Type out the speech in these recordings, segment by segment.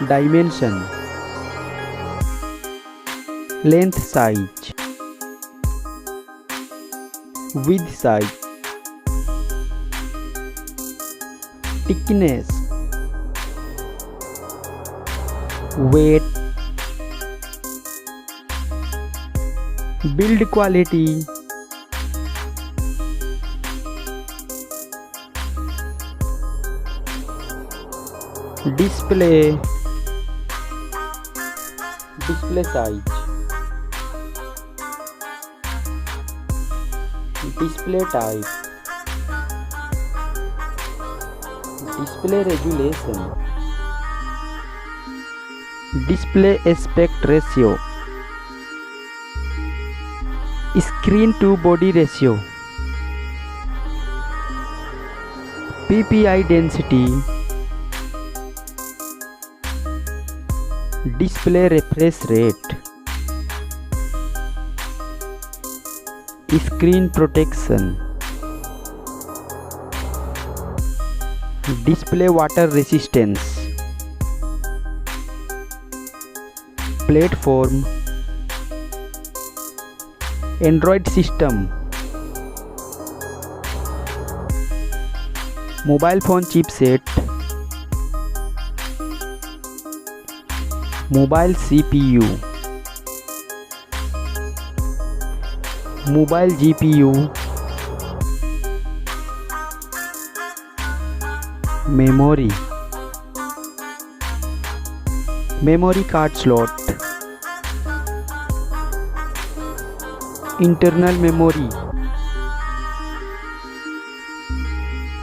dimension, length size, width size, thickness, weight, build quality, display size, display type, display resolution, display aspect ratio, screen to body ratio, PPI density, display refresh rate, screen protection, display water resistance, platform, Android system, mobile phone chipset, mobile CPU, mobile GPU, memory card slot, internal memory,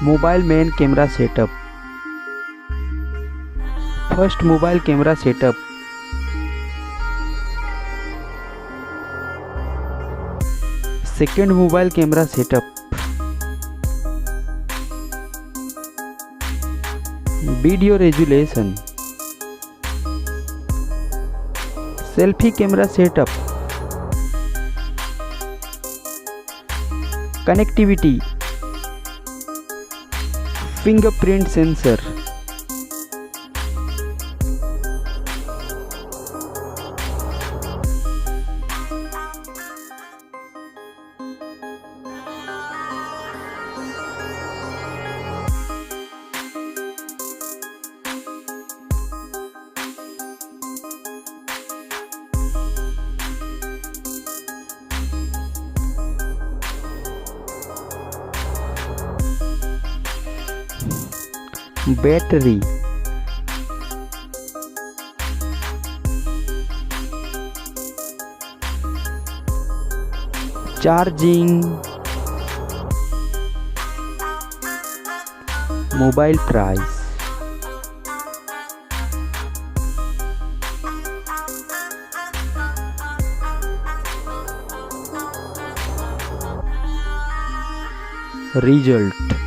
mobile main camera setup, first mobile camera setup, second mobile camera setup, video resolution, selfie camera setup, connectivity, fingerprint sensor, battery, charging, mobile price, result.